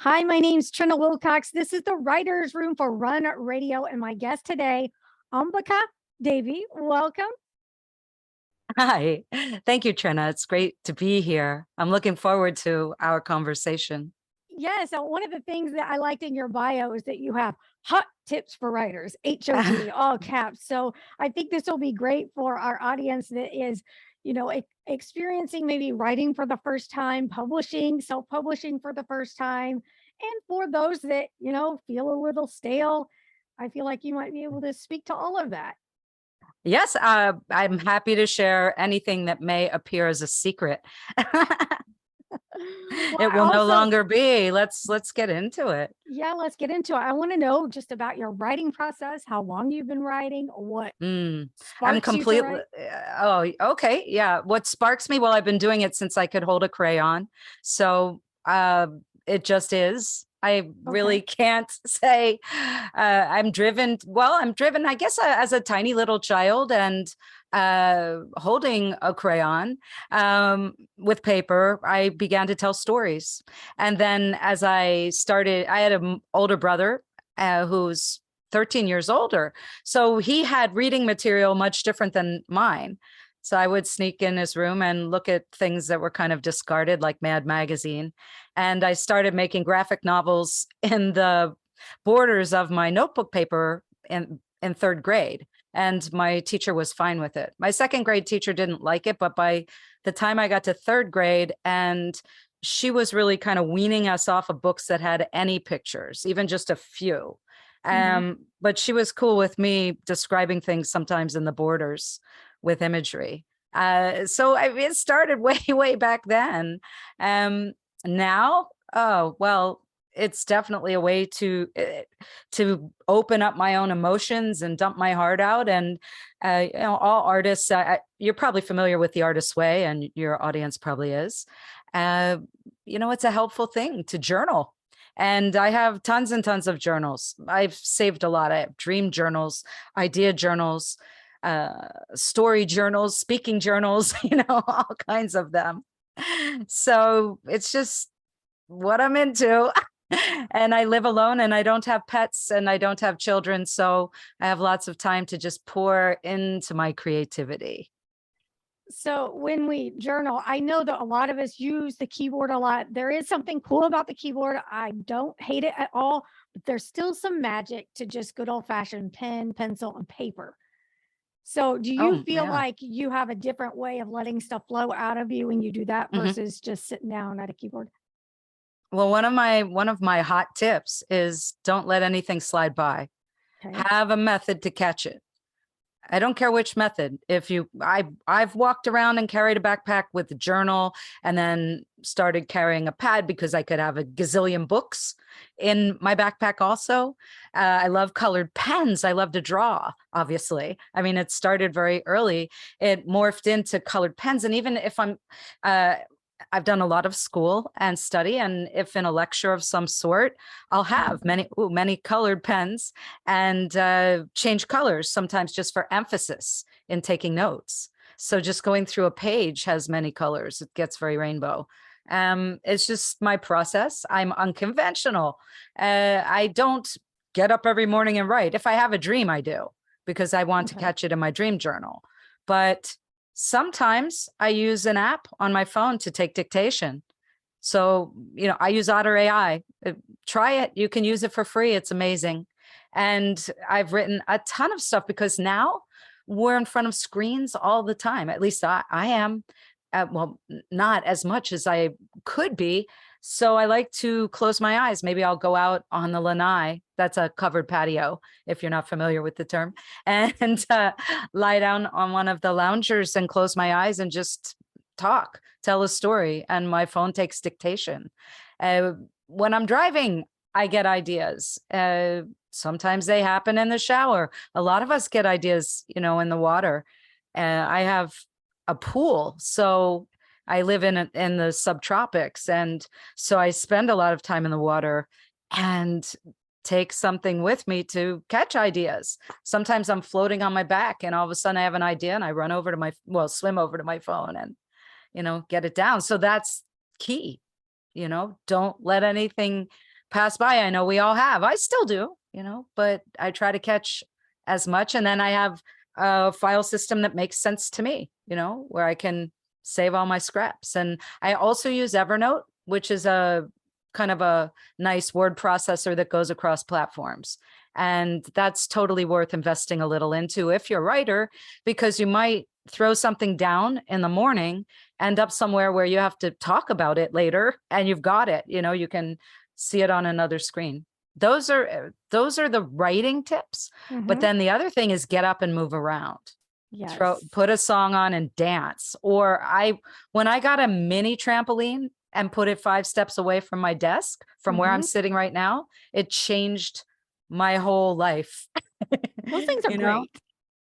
Hi, my name's Trina Wilcox. This is the Writers Room for Run Radio, and my guest today, Ambika Devi. Welcome. Hi. Thank you, Trina. It's great to be here. I'm looking forward to our conversation. Yes, so one of the things that I liked in your bio is that you have hot tips for writers, HOT, all caps. So I think this will be great for our audience that is, experiencing maybe writing for the first time, publishing, self-publishing for the first time, and for those that, feel a little stale. I feel like you might be able to speak to all of that. Yes, I'm happy to share anything that may appear as a secret. Well, It I will no also, longer be. Let's get into it. yeah, let's get into it. I want to know just about your writing process, how long you've been writing, what I'm sparks you to completely, write. oh, okay. Yeah. What sparks me? Well, I've been doing it since I could hold a crayon. So it just is. I Okay. really can't say I'm driven. Well, I'm driven, I guess, as a tiny little child and holding a crayon with paper, I began to tell stories. And then as I started, I had an older brother who's 13 years older. So he had reading material much different than mine. So I would sneak in his room and look at things that were kind of discarded, like Mad Magazine. And I started making graphic novels in the borders of my notebook paper in third grade. And my teacher was fine with it. My second grade teacher didn't like it, but by the time I got to third grade, and she was really kind of weaning us off of books that had any pictures, even just a few. Hmm. But she was cool with me describing things sometimes in the borders with imagery. It started way, way back then. Now, oh, well, it's definitely a way to open up my own emotions and dump my heart out. And all artists, you're probably familiar with the artist's way, and your audience probably is. Uh, it's a helpful thing to journal. And I have tons and tons of journals. I've saved a lot. I have dream journals, idea journals, story journals, speaking journals, all kinds of them. So it's just what I'm into. And I live alone and I don't have pets and I don't have children. So I have lots of time to just pour into my creativity. So when we journal, I know that a lot of us use the keyboard a lot. There is something cool about the keyboard. I don't hate it at all, but there's still some magic to just good old fashioned pen, pencil, and paper. So do you Oh, feel yeah. like you have a different way of letting stuff flow out of you when you do that Mhm. versus just sitting down at a keyboard? Well, one of my hot tips is don't let anything slide by. Okay. Have a method to catch it. I don't care which method. I've walked around and carried a backpack with a journal and then started carrying a pad because I could have a gazillion books in my backpack also. I love colored pens. I love to draw, obviously. I mean, it started very early. It morphed into colored pens. And even if uh, I've done a lot of school and study, and if in a lecture of some sort, I'll have many colored pens and change colors sometimes just for emphasis in taking notes. So just going through a page has many colors. It gets very rainbow. It's just my process. I'm unconventional. I don't get up every morning and write. If I have a dream, I do because I want to Okay. catch it in my dream journal. But sometimes I use an app on my phone to take dictation. So, I use Otter AI. Try it. You can use it for free. It's amazing. And I've written a ton of stuff because now we're in front of screens all the time. At least I am. Well, not as much as I could be. So I like to close my eyes. Maybe I'll go out on the lanai. That's a covered patio, if you're not familiar with the term, and lie down on one of the loungers and close my eyes and just talk, tell a story. And my phone takes dictation. Uh, when I'm driving, I get ideas. Sometimes they happen in the shower. A lot of us get ideas, in the water. I have a pool, so I live in the subtropics, and so I spend a lot of time in the water and take something with me to catch ideas. Sometimes I'm floating on my back, and all of a sudden I have an idea, and I run over to swim over to my phone and get it down. So that's key. Don't let anything pass by. I know we all have. I still do, but I try to catch as much. And then I have a file system that makes sense to me, where I can save all my scraps. And I also use Evernote, which is a kind of a nice word processor that goes across platforms. And that's totally worth investing a little into if you're a writer, because you might throw something down in the morning, end up somewhere where you have to talk about it later, and you've got it, you can see it on another screen. Those are the writing tips. But Mhm. then the other thing is get up and move around. Yes. Put a song on and dance. Or when I got a mini trampoline and put it 5 steps away from my desk, from where I'm Mhm. sitting right now, it changed my whole life. Those things are You know? great.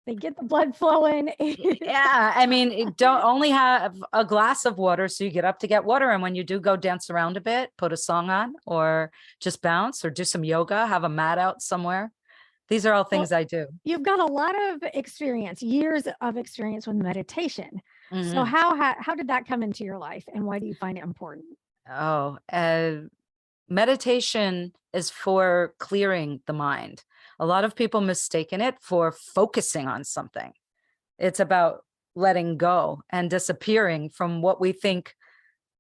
They get the blood flowing. Yeah. I mean, don't only have a glass of water. So you get up to get water. And when you do go dance around a bit, put a song on or just bounce or do some yoga, have a mat out somewhere. These are all things Well, I do. you've got a lot of experience, years of experience with meditation. So Mhm. how did that come into your life, and why do you find it important? Oh, meditation is for clearing the mind. A lot of people mistaken it for focusing on something. It's about letting go and disappearing from what we think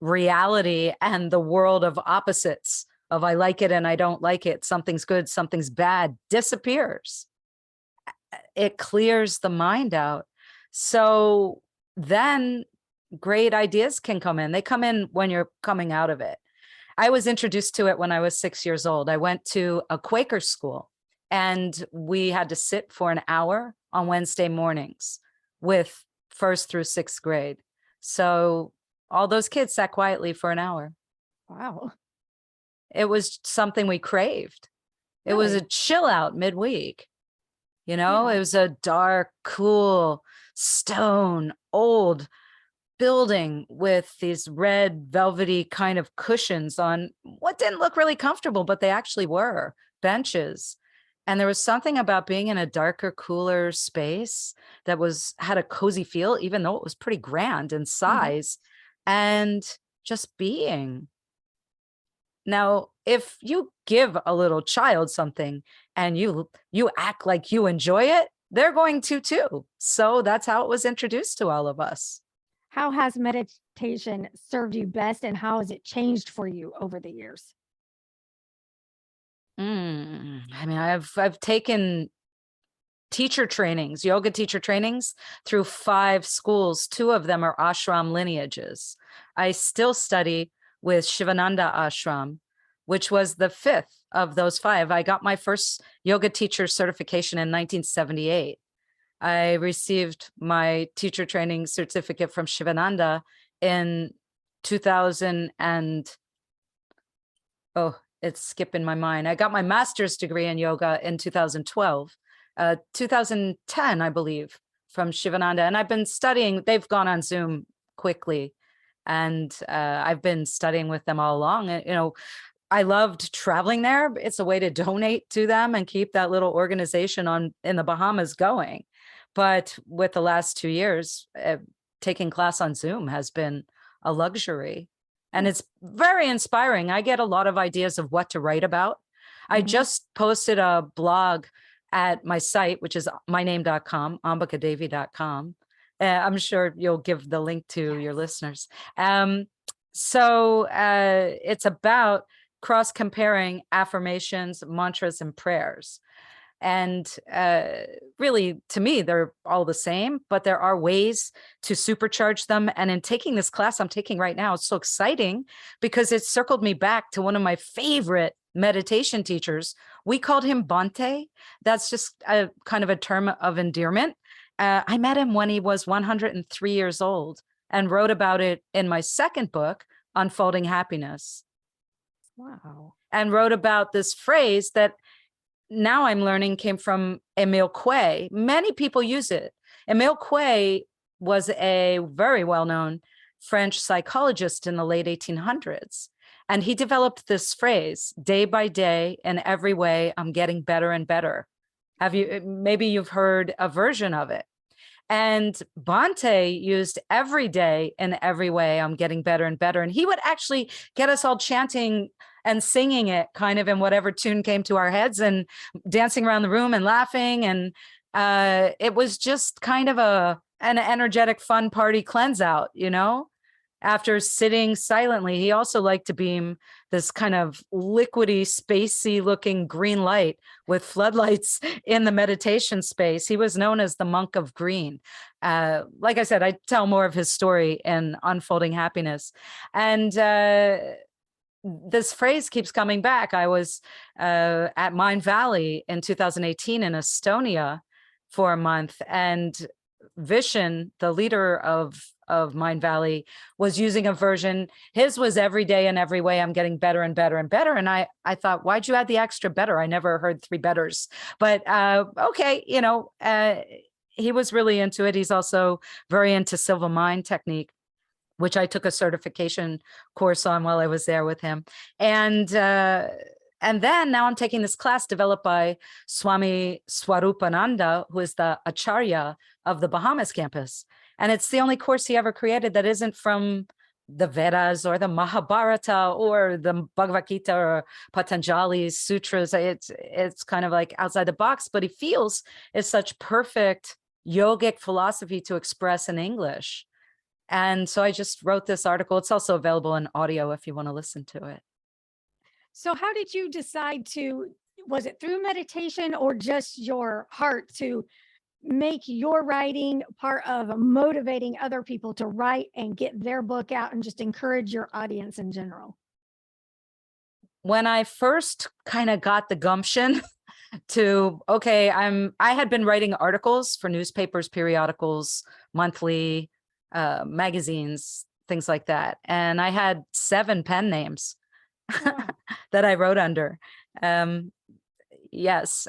reality and the world of opposites of I like it and I don't like it. Something's good, something's bad, disappears. It clears the mind out. So then great ideas can come in. They come in when you're coming out of it. I was introduced to it when I was 6 years old. I went to a Quaker school and we had to sit for an hour on Wednesday mornings with first through sixth grade. So all those kids sat quietly for an hour. Wow. It was something we craved. It was a Really? chill out midweek. It Yeah. was a dark, cool, stone, old building with these red velvety kind of cushions on what didn't look really comfortable, but they actually were benches. And there was something about being in a darker, cooler space that had a cozy feel, even though it was pretty grand in Mhm. size, and just being. Now, if you give a little child something and you act like you enjoy it, they're going to too. So that's how it was introduced to all of us. How has meditation served you best, and how has it changed for you over the years? I mean, I've taken teacher trainings, yoga teacher trainings through 5 schools. 2 of them are ashram lineages. I still study with Shivananda Ashram, which was the 5th of those 5. I got my first yoga teacher certification in 1978. I received my teacher training certificate from Shivananda in 2000 and it's skipping my mind. I got my master's degree in yoga in 2012, 2010, I believe, from Shivananda. And I've been studying, they've gone on Zoom quickly. And I've been studying with them all along. And, I loved traveling there. It's a way to donate to them and keep that little organization in the Bahamas going. But with the last 2 years, taking class on Zoom has been a luxury. And Hmm. it's very inspiring. I get a lot of ideas of what to write about. I Mhm. just posted a blog at my site, which is myname.com, ambikadevi.com. I'm sure you'll give the link to your Yes. listeners. It's about cross comparing affirmations, mantras, and prayers. And really, to me, they're all the same, but there are ways to supercharge them. And in taking this class I'm taking right now, it's so exciting because it circled me back to one of my favorite meditation teachers. We called him Bante. That's just a kind of a term of endearment. I met him when he was 103 years old and wrote about it in my second book, Unfolding Happiness, Wow. and wrote about this phrase that now I'm learning came from Emile Coué. Many people use it. Emile Coué was a very well-known French psychologist in the late 1800s. And he developed this phrase, day by day, in every way, I'm getting better and better. Maybe you've heard a version of it. And Bante used every day in every way. I'm getting better and better. And he would actually get us all chanting and singing it kind of in whatever tune came to our heads and dancing around the room and laughing. And it was just kind of an energetic, fun party cleanse out, you know? After sitting silently, he also liked to beam this kind of liquidy, spacey looking green light with floodlights in the meditation space. He was known as the monk of green. Like I said, I tell more of his story in Unfolding Happiness. And this phrase keeps coming back. I was at Mind Valley in 2018 in Estonia for a month, and Vishen, the leader of Mind Valley, was using a version. His was every day in every way. I'm getting better and better and better. And I thought, why'd you add the extra better? I never heard three betters, but okay. You know, he was really into it. He's also very into Silva Mind technique, which I took a certification course on while I was there with him. And then now I'm taking this class developed by Swami Swarupananda, who is the Acharya of the Bahamas campus. And it's the only course he ever created that isn't from the Vedas or the Mahabharata or the Bhagavad Gita or Patanjali's sutras. It's kind of like outside the box, but he feels it's such perfect yogic philosophy to express in English. And so I just wrote this article. It's also available in audio if you want to listen to it. So how did you decide was it through meditation or just your heart to make your writing part of motivating other people to write and get their book out and just encourage your audience in general? When I first kind of got the gumption to, okay, I had been writing articles for newspapers, periodicals, monthly, magazines, things like that. And I had 7 pen names that I wrote under. Yes.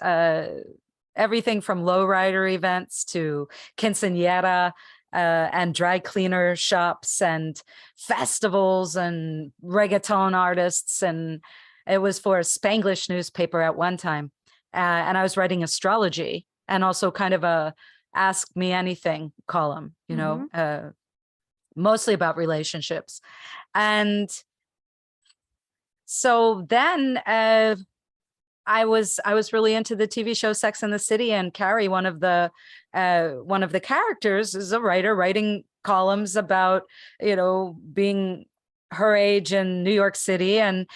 Everything from lowrider events to quinceañera and dry cleaner shops and festivals and reggaeton artists. And it was for a Spanglish newspaper at one time. And I was writing astrology and also kind of a Ask Me Anything column, you know, mostly about relationships. And so then I was really into the TV show Sex and the City, and Carrie, one of the characters, is a writer writing columns about, you know, being her age in New York City, and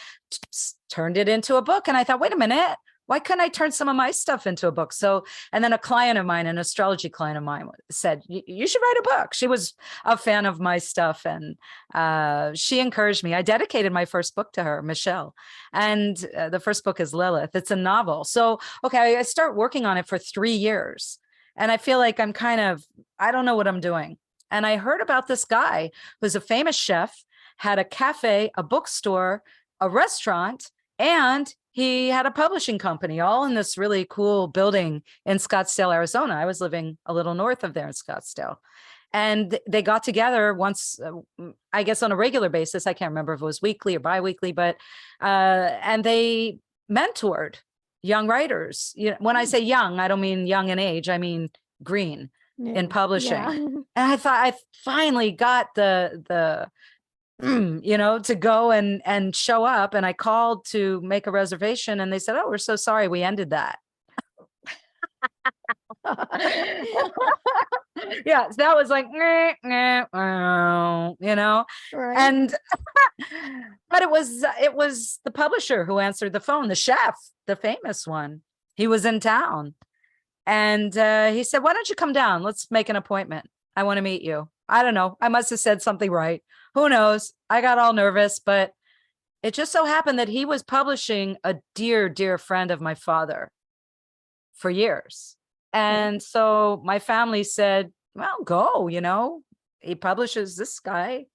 turned it into a book. And I thought, wait a minute, why couldn't I turn some of my stuff into a book? So, and then a client of mine, an astrology client of mine, said, you should write a book. She was a fan of my stuff, and she encouraged me. I dedicated my first book to her, Michelle. And the first book is Lilith. It's a novel. So, okay, I start working on it for 3 years. And I feel like I don't know what I'm doing. And I heard about this guy who's a famous chef, had a cafe, a bookstore, a restaurant, and he had a publishing company, all in this really cool building in Scottsdale, Arizona. I was living a little north of there in Scottsdale. And they got together once, I guess on a regular basis. I can't remember if it was weekly or biweekly, but, and they mentored young writers. You know, when I say young, I don't mean young in age, I mean green in publishing. Yeah. And I thought I finally got the you know, to go and show up. And I called to make a reservation, and they said, oh, we're so sorry, we ended that. Yeah, so that was like, you know, right. And but it was the publisher who answered the phone, the chef, the famous one. He was in town, and he said, why don't you come down? Let's make an appointment. I want to meet you. I don't know. I must have said something right. Who knows? I got all nervous, but it just so happened that he was publishing a dear, dear friend of my father for years. And so my family said, well, go, you know, he publishes this guy.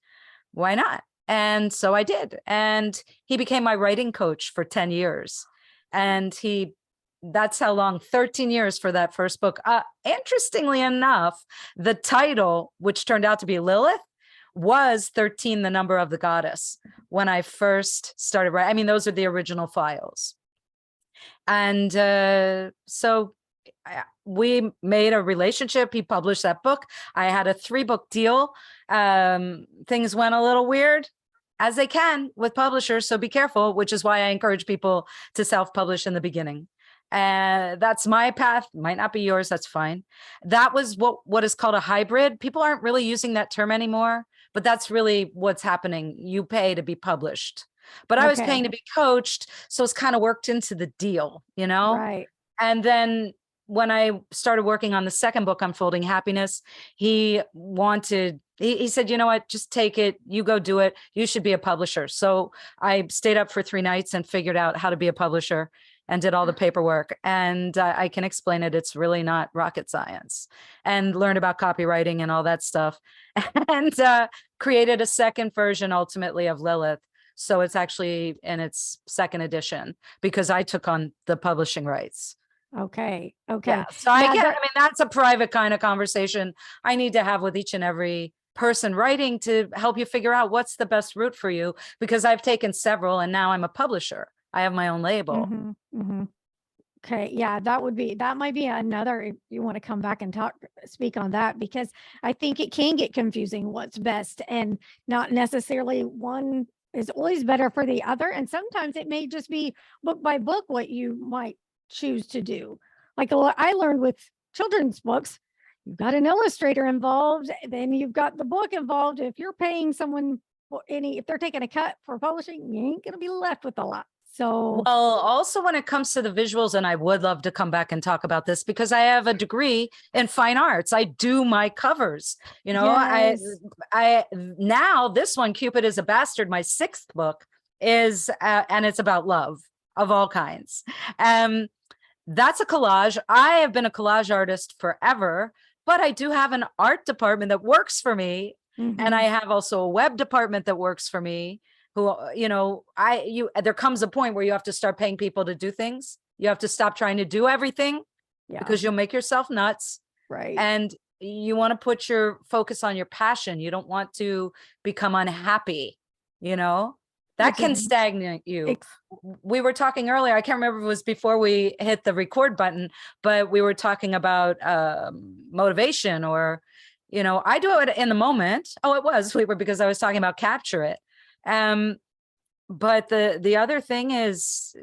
Why not? And so I did. And he became my writing coach for 10 years. And that's how long, 13 years for that first book. Interestingly enough, the title, which turned out to be Lilith, was 13, the number of the goddess, when I first started writing. I mean, those are the original files. And so we made a relationship. He published that book. I had a 3-book deal. Things went a little weird, as they can with publishers. So be careful, which is why I encourage people to self-publish in the beginning. And that's my path. Might not be yours. That's fine. That was what is called a hybrid. People aren't really using that term anymore, but that's really what's happening. You pay to be published, but I was paying to be coached. So it's kind of worked into the deal, you know? Right. And then when I started working on the second book, Unfolding Happiness, he said, you know what, just take it. You go do it. You should be a publisher. So I stayed up for 3 nights and figured out how to be a publisher and did all the paperwork. And I can explain it. It's really not rocket science, and learned about copywriting and all that stuff, and created a second version ultimately of Lilith. So it's actually in its 2nd edition because I took on the publishing rights. Okay. Yeah. So I mean, that's a private kind of conversation I need to have with each and every person writing to help you figure out what's the best route for you, because I've taken several and now I'm a publisher. I have my own label. Okay. Yeah, that might be another, if you want to come back and speak on that, because I think it can get confusing what's best, and not necessarily one is always better for the other. And sometimes it may just be book by book what you might choose to do. Like I learned with children's books, you've got an illustrator involved, then you've got the book involved. If you're paying someone if they're taking a cut for publishing, you ain't going to be left with a lot. So, well, also when it comes to the visuals, and I would love to come back and talk about this because I have a degree in fine arts. I do my covers, you know, yes. I now this one, Cupid is a Bastard, my 6th book is, and it's about love of all kinds. That's a collage. I have been a collage artist forever, but I do have an art department that works for me. And I have also a web department that works for me. Who, you know, there comes a point where you have to start paying people to do things. You have to stop trying to do everything because you'll make yourself nuts. Right. And you want to put your focus on your passion. You don't want to become unhappy, you know, that can stagnate you. We were talking earlier, I can't remember if it was before we hit the record button, but we were talking about motivation, or, you know, I do it in the moment. Oh, it was, because I was talking about capture it. But the other thing is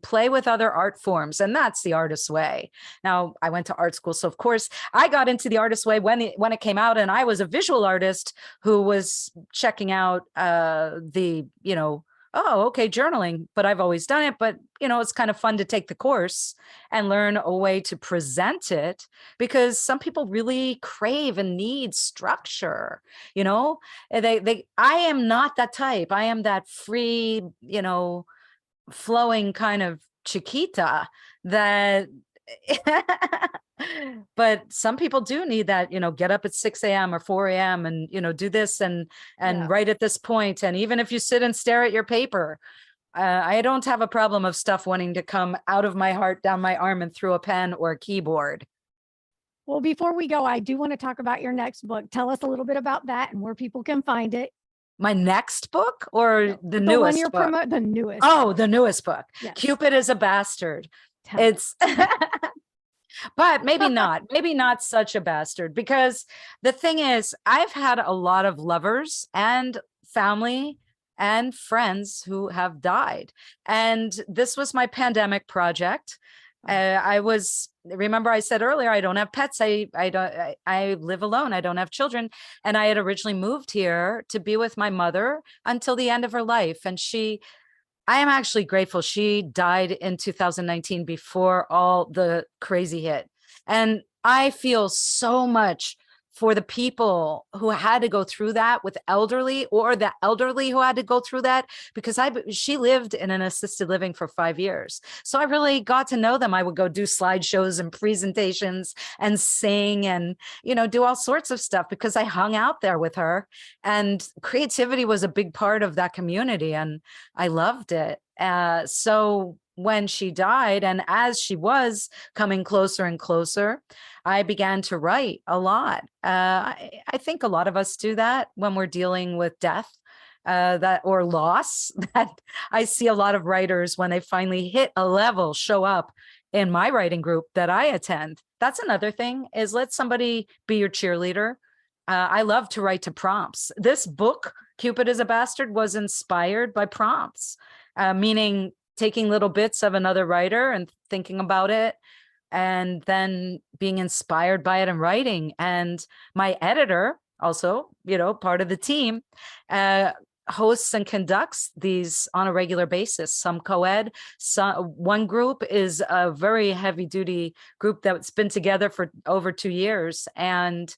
play with other art forms, and that's the artist's way. Now, I went to art school, so of course I got into the artist's way when it came out, and I was a visual artist who was checking out the, you know, oh, okay, journaling, but I've always done it. But, you know, it's kind of fun to take the course and learn a way to present it, because some people really crave and need structure, you know, I am not that type. I am that free, you know, flowing kind of Chiquita that, but some people do need that, you know, get up at 6 a.m. or 4 a.m. and, you know, do this and write at this point. And even if you sit and stare at your paper, I don't have a problem of stuff wanting to come out of my heart, down my arm, and through a pen or a keyboard. Well, before we go, I do want to talk about your next book. Tell us a little bit about that and where people can find it. My next book, or the newest one you're book? the newest. Oh, the newest book. Yes. Cupid is a Bastard. It's but maybe not such a bastard, because the thing is, I've had a lot of lovers and family and friends who have died. And this was my pandemic project. Remember I said earlier, I don't have pets. I live alone. I don't have children. And I had originally moved here to be with my mother until the end of her life. And I am actually grateful. She died in 2019 before all the crazy hit. And I feel so much for the people who had to go through that with elderly, or the elderly who had to go through that, because she lived in an assisted living for 5 years. So I really got to know them. I would go do slideshows and presentations and sing and, you know, do all sorts of stuff because I hung out there with her, and creativity was a big part of that community, and I loved it. So when she died, and as she was coming closer and closer, I began to write a lot. I think a lot of us do that when we're dealing with death, or loss. That I see a lot of writers, when they finally hit a level, show up in my writing group that I attend. That's another thing, is let somebody be your cheerleader. I love to write to prompts. This book, Cupid is a Bastard, was inspired by prompts, meaning taking little bits of another writer and thinking about it, and then being inspired by it and writing. And my editor, also, part of the team, hosts and conducts these on a regular basis. Some co-ed, one group is a very heavy duty group that's been together for over 2 years. And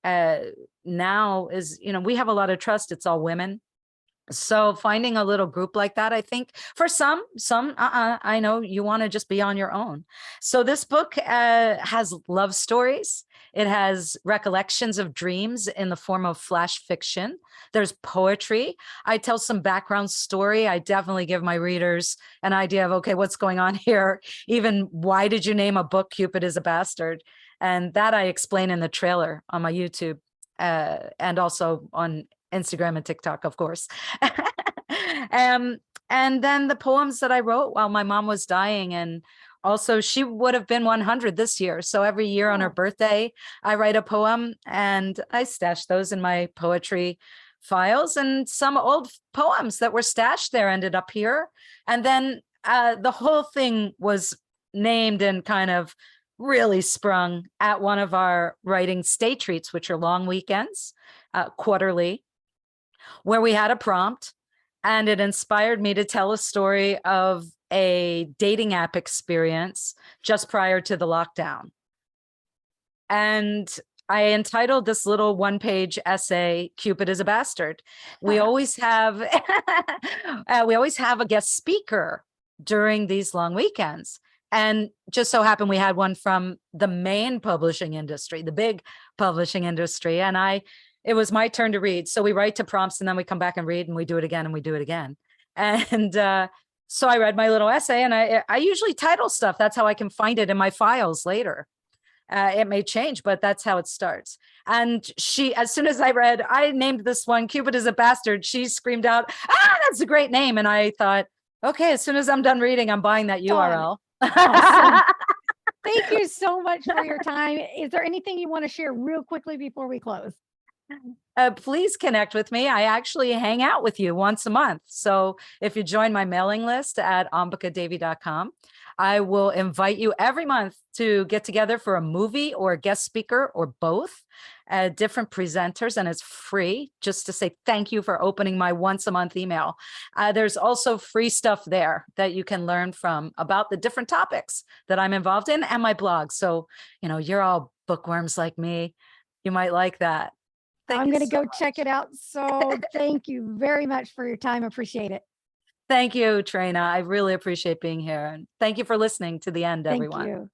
now is, we have a lot of trust. It's all women. So finding a little group like that, I think for some, I know you want to just be on your own. So this book has love stories. It has recollections of dreams in the form of flash fiction. There's poetry. I tell some background story. I definitely give my readers an idea of, okay, what's going on here? Even why did you name a book Cupid is a Bastard? And that I explain in the trailer on my YouTube and also on Instagram and TikTok, of course. And then the poems that I wrote while my mom was dying. And also she would have been 100 this year. So every year on her birthday, I write a poem and I stash those in my poetry files. And some old poems that were stashed there ended up here. And then the whole thing was named and kind of really sprung at one of our writing state treats, which are long weekends, quarterly, where we had a prompt, and it inspired me to tell a story of a dating app experience just prior to the lockdown. And I entitled this little one-page essay, Cupid is a Bastard. We always have a guest speaker during these long weekends. And just so happened we had one from the main publishing industry, the big publishing industry. And it was my turn to read. So we write to prompts and then we come back and read and we do it again and we do it again. And so I read my little essay, and I usually title stuff. That's how I can find it in my files later. It may change, but that's how it starts. And she, as soon as I named this one, Cupid is a Bastard, she screamed out, that's a great name. And I thought, okay, as soon as I'm done reading, I'm buying that URL. Awesome. Thank you so much for your time. Is there anything you want to share real quickly before we close? Please connect with me. I actually hang out with you once a month. So if you join my mailing list at ambikadevi.com, I will invite you every month to get together for a movie or a guest speaker or both, different presenters, and it's free, just to say thank you for opening my once a month email. There's also free stuff there that you can learn from about the different topics that I'm involved in, and my blog. So, you're all bookworms like me. You might like that. I'm going to go check it out. So thank you very much for your time. Appreciate it. Thank you, Trina. I really appreciate being here. And thank you for listening to the end, everyone. Thank you.